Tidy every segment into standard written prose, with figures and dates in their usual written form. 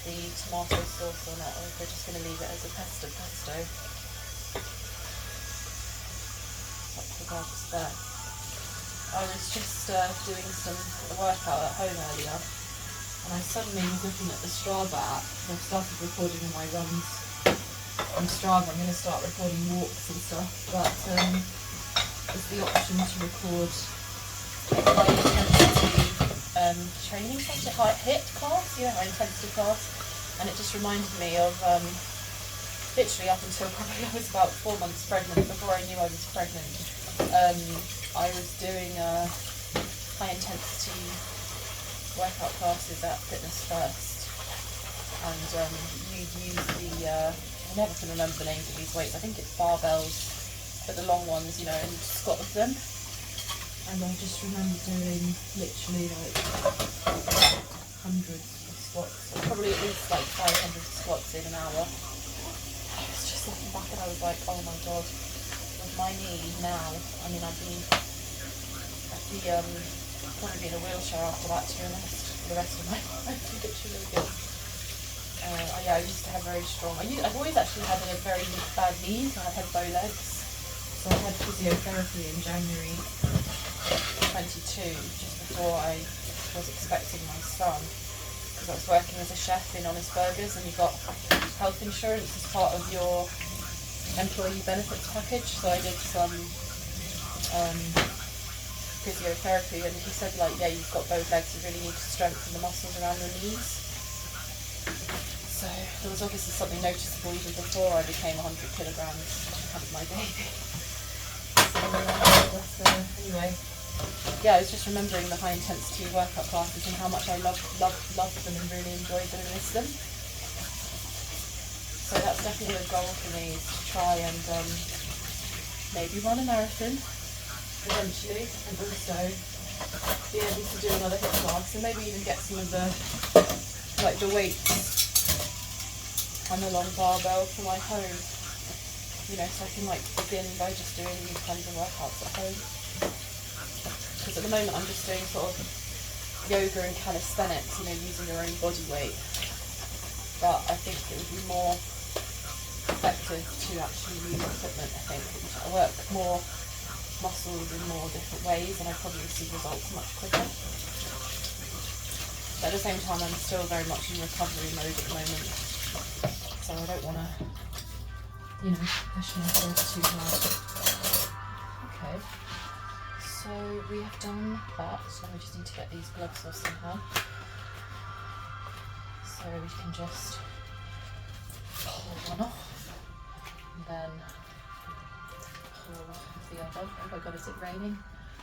the tomato sauce on it, or if we're just going to leave it as a pesto. That's the garbage there. I was just doing some workout at home earlier, and I suddenly was looking at the Strava app. I've started recording my runs on Strava. I'm going to start recording walks and stuff, but there's the option to record high intensity training session, HIIT class, high intensity class, and it just reminded me of literally up until probably I was about 4 months pregnant, before I knew I was pregnant. I was doing high intensity workout classes at Fitness First, and you use the I never can remember the names of these weights. I think it's barbells, but the long ones, and squat with them. And I just remember doing literally like hundreds of squats, or probably at least like 500 squats in an hour. I was just looking back and I was like, oh my god, with my knee now, I mean I'd be probably be in a wheelchair after that, to be honest, for the rest of my life, literally. I used to have very strong, I've always actually had a very bad knees, and I've had bow legs. So I had physiotherapy in January 22, just before I was expecting my son, because I was working as a chef in Honest Burgers, and you got health insurance as part of your employee benefits package. So I did some physiotherapy, and he said, like, yeah, you've got both legs, you really need to strengthen the muscles around your knees. So there was obviously something noticeable even before I became 100 kilograms and had my baby. Anyway, yeah, I was just remembering the high intensity workout classes and how much I loved them and really enjoyed them and missed them. So that's definitely a goal for me, is to try and maybe run a marathon eventually, and also be able to do another HIIT class, and maybe even get some of the weights and the long barbell for my home. So I can begin by just doing these kinds of workouts at home. Because at the moment I'm just doing sort of yoga and calisthenics, using your own body weight. But I think it would be more effective to actually use equipment, I think. I work more muscles in more different ways, and I probably see results much quicker. But at the same time, I'm still very much in recovery mode at the moment. So I don't want to push myself too hard. Okay, so we have done that, so we just need to get these gloves off somehow. So we can just pull one off, and then pull the other. Oh my god, is it raining?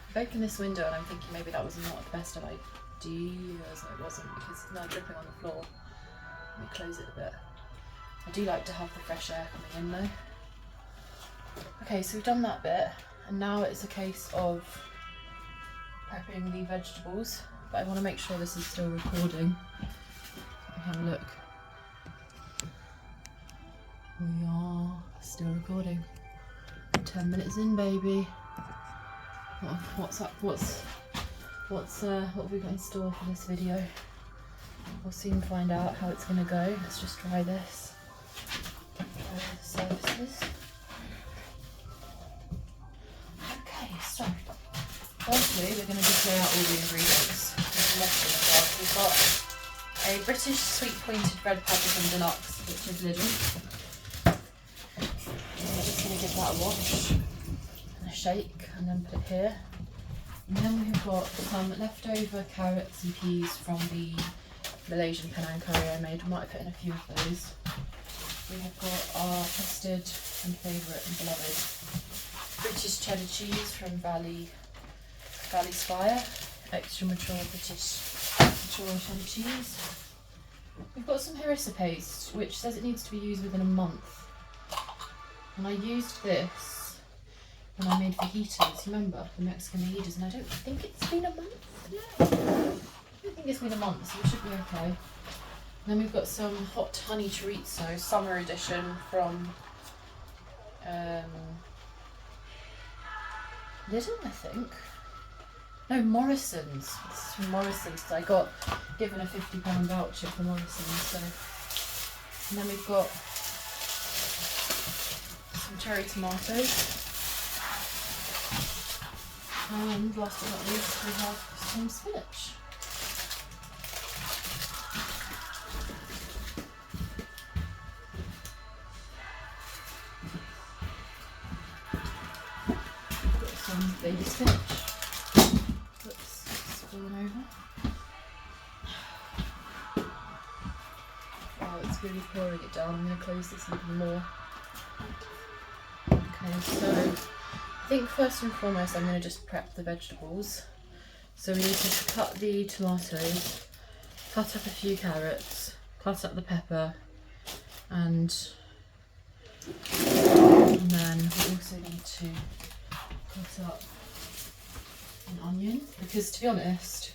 I've opened this window and I'm thinking maybe that was not the best of ideas. No, it wasn't, because it's now dripping on the floor. Let me close it a bit. I do like to have the fresh air coming in though. Okay, so we've done that bit, and now it's a case of prepping the vegetables, but I want to make sure this is still recording. Let me have a look. We are still recording. 10 minutes in, baby. What's up? What have we got in store for this video? We'll soon find out how it's going to go. Let's just try this. Try the services. Okay, so firstly we're going to just lay out all the ingredients. We've got a British sweet pointed red paprika deluxe, which is Lidl. I'm just going to give that a wash and a shake, and then put it here. And then we've got some leftover carrots and peas from the Malaysian Penang curry I made. We might put in a few of those. We have got our trusted and favourite and beloved British cheddar cheese from Valley Spire, extra mature British mature cheddar cheese. We've got some harissa paste, which says it needs to be used within a month. And I used this when I made fajitas, remember, the Mexican fajitas, and I don't think it's been a month. Yeah. I don't think it's been a month, so it should be okay. And then we've got some hot honey chorizo, summer edition from Lidl, I think. No, Morrison's. This is from Morrison's because I got given a £50 voucher for Morrison's. So, and then we've got some cherry tomatoes, and last but not least we have some spinach. Got some baby spinach. Oops, it's fallen over. Oh, it's really pouring it down. I'm going to close this even more. Okay, so I think first and foremost I'm going to just prep the vegetables. So we need to cut the tomatoes, cut up a few carrots, cut up the pepper, and then we also need to cut up an onion, because to be honest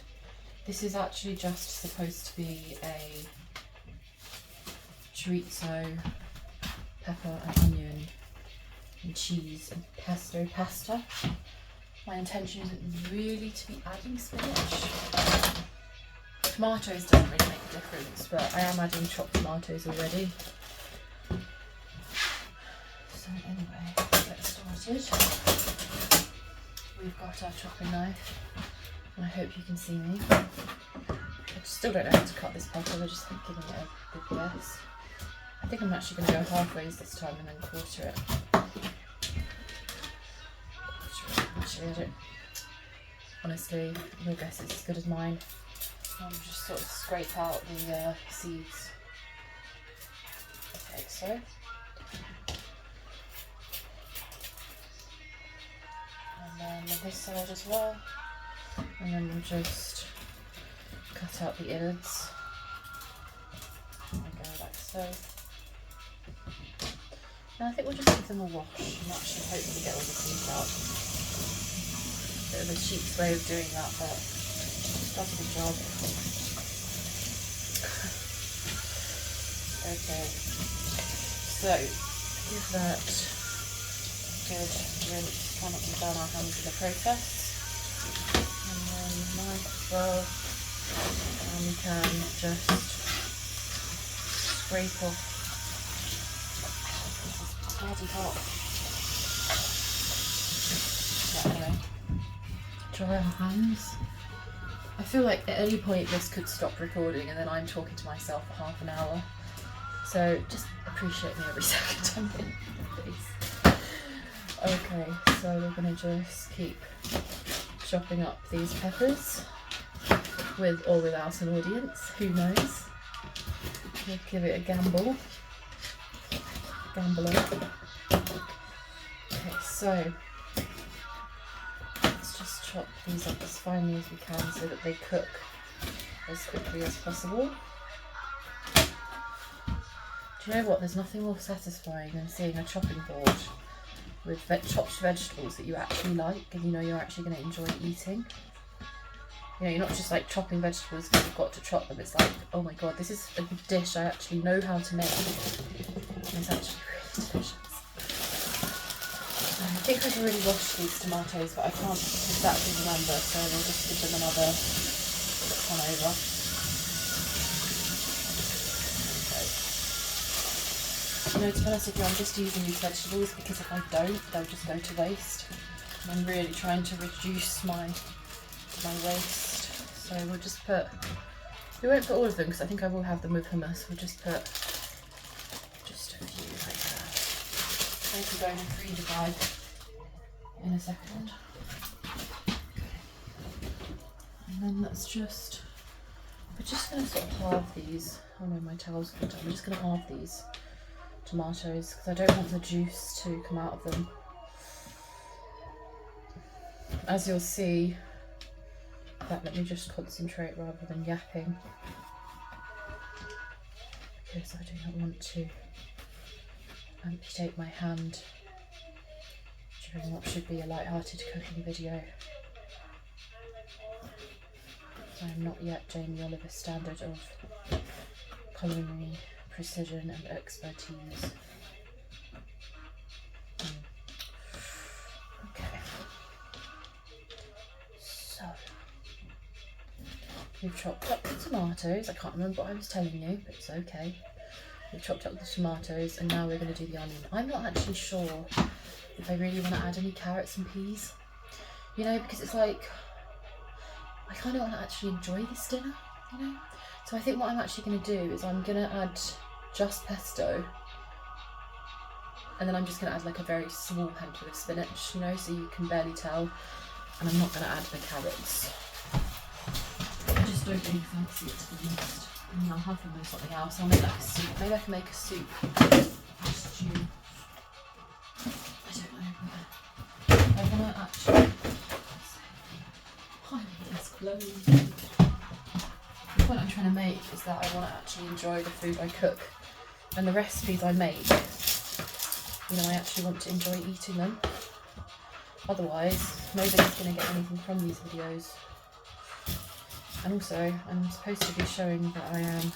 this is actually just supposed to be a chorizo, pepper and onion and cheese and pesto pasta. My intention isn't really to be adding spinach. Tomatoes doesn't really make a difference, but I am adding chopped tomatoes already. So anyway, let's get started. We've got our chopping knife, and I hope you can see me. I still don't know how to cut this pepper, we're just giving it a good guess. I think I'm actually going to go halfways this time and then quarter it. Actually, I don't. Honestly, your guess is as good as mine. I'll just sort of scrape out the seeds. Okay, so. And then this side as well. And then we'll just cut out the innards. There we go, like so. And I think we'll just give them a wash and that should hopefully get all the seeds out. Bit of a cheap way of doing that, but it does the job. Okay, so give that a good rinse. Try not to burn our hands in the process. And then knife as well, and we can just scrape off. This is bloody hot. Yeah, anyway. Dry our hands. I feel like at any point this could stop recording and then I'm talking to myself for half an hour. So just appreciate me every second I'm in, please. Okay, so we're going to just keep chopping up these peppers, with or without an audience, who knows. We'll give it a gamble. Gambler. Okay, so let's just chop these up as finely as we can so that they cook as quickly as possible. Do you know what? There's nothing more satisfying than seeing a chopping board with chopped vegetables that you actually like and you know you're actually going to enjoy eating. You know, you're not just like chopping vegetables because you've got to chop them. It's like, oh my god, this is a dish I actually know how to make. And it's actually really delicious. I think I've already washed these tomatoes, but I can't exactly remember, so we'll just give them another look on over. You know, to be honest with you, I'm just using these vegetables because if I don't, they'll just go to waste. And I'm really trying to reduce my waste. So we'll just put, we won't put all of them because I think I will have them with hummus. We'll just put just a few like that. They can go in a freezer bag in a second. And then let's just, we're just going to sort of halve these. Oh no, my towel's come down. We're just going to halve these tomatoes because I don't want the juice to come out of them. As you'll see, let me just concentrate rather than yapping because I do not want to amputate my hand during what should be a light-hearted cooking video. I am not yet Jamie Oliver's standard of culinary precision and expertise. Okay. So We've chopped up the tomatoes. I can't remember what I was telling you, but it's okay. We've chopped up the tomatoes and now we're going to do the onion. I'm not actually sure if I really want to add any carrots and peas, you know, because it's like, I kind of want to actually enjoy this dinner, you know. So I think what I'm actually going to do is I'm going to add just pesto, and then I'm just going to add like a very small handful of spinach, you know, so you can barely tell. And I'm not going to add the carrots. I just don't really fancy it, to be honest. I mean, I'll have them with something else. I'll make like a soup. Maybe I can make a soup or stew. I don't know. I want to actually. Finally, it's glowing. The point I'm trying to make is that I want to actually enjoy the food I cook, and the recipes I make. You know, I actually want to enjoy eating them. Otherwise, nobody's going to get anything from these videos. And also, I'm supposed to be showing that I am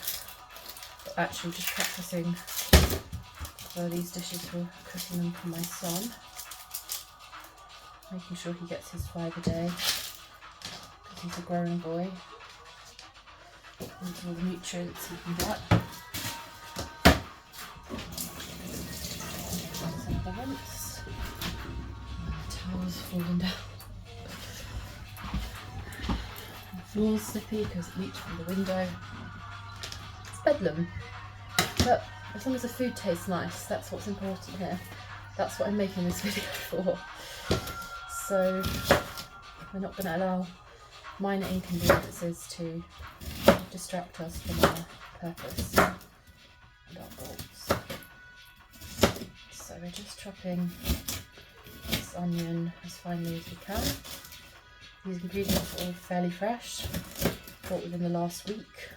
actually just practicing for these dishes for cooking them for my son. Making sure he gets his 5 a day, because he's a grown boy. Needs all the nutrients he can get. Some of the rinse. The towel's falling down. Floor's slippy because it leaked from the window. It's bedlam, but as long as the food tastes nice, that's what's important here. That's what I'm making this video for. So we're not going to allow minor inconveniences to distract us from our purpose and our goals. So we're just chopping this onion as finely as we can. These ingredients are all fairly fresh, bought within the last week.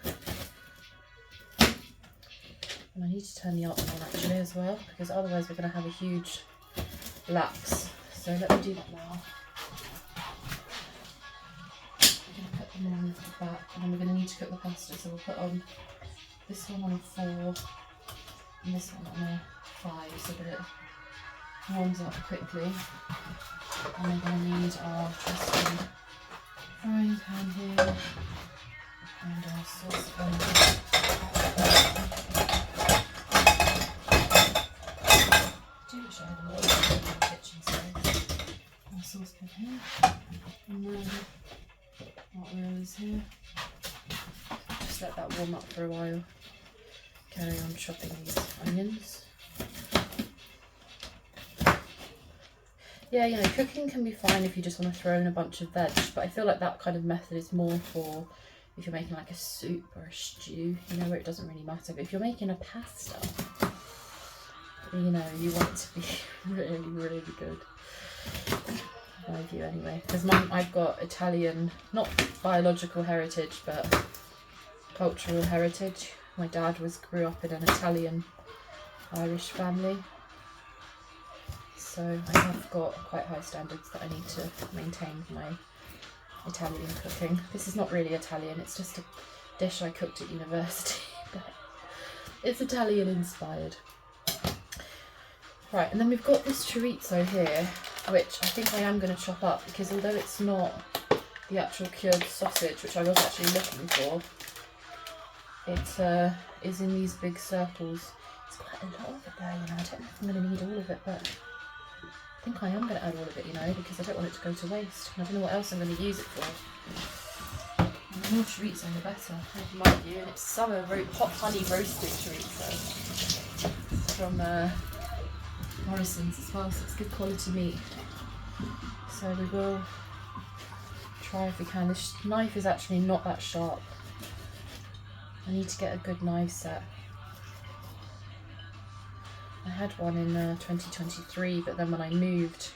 And I need to turn the oven on actually as well, because otherwise we're going to have a huge lapse. So let me do that now. We're going to put them on the back, and then we're going to need to cook the pasta. So we'll put on this one on a 4 and this one on a 5, so that it warms up quickly. And we're going to need our trusty frying pan here and our saucepan here. I do wish I had a little bit of kitchen space. Our saucepan here, and then our oil is here. Just let that warm up for a while. Carry on chopping these onions. Yeah, you know, cooking can be fine if you just want to throw in a bunch of veg, but I feel like that kind of method is more for if you're making like a soup or a stew, you know, where it doesn't really matter. But if you're making a pasta, you know, you want it to be really, really good. In my view anyway. Because I've got Italian, not biological heritage, but cultural heritage. My dad grew up in an Italian Irish family. So I have got quite high standards that I need to maintain for my Italian cooking. This is not really Italian, it's just a dish I cooked at university, but it's Italian inspired. Right, and then we've got this chorizo here, which I think I am going to chop up, because although it's not the actual cured sausage, which I was actually looking for, it is in these big circles. It's quite a lot of it there, you know. I don't know if I'm going to need all of it, but I think I am going to add all of it, you know, because I don't want it to go to waste. And I don't know what else I'm going to use it for. And the more chorizo, the better, in my view. And it's summer hot honey roasted chorizo from Morrison's as well, so it's good quality meat. So we will try if we can. This knife is actually not that sharp. I need to get a good knife set. I had one in 2023, but then when I moved,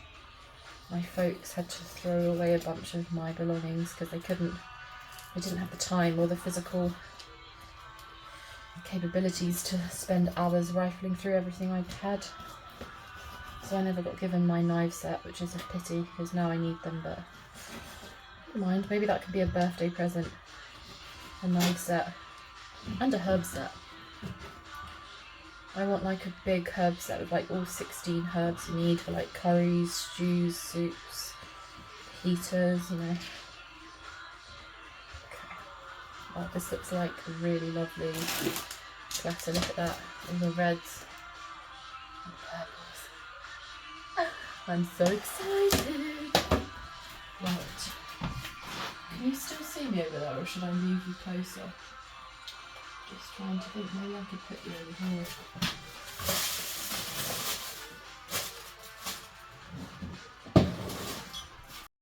my folks had to throw away a bunch of my belongings because they didn't have the time or the physical capabilities to spend hours rifling through everything I had. So I never got given my knife set, which is a pity because now I need them, but never mind, maybe that could be a birthday present. A knife set and a herb set. I want like a big herb set with like all 16 herbs you need for like curries, stews, soups, heaters, you know. Okay. Oh, this looks like a really lovely platter. Look at that, all the reds and purples. I'm so excited. Right. Can you still see me over there, or should I move you closer? Just trying to think, maybe I could put you over here.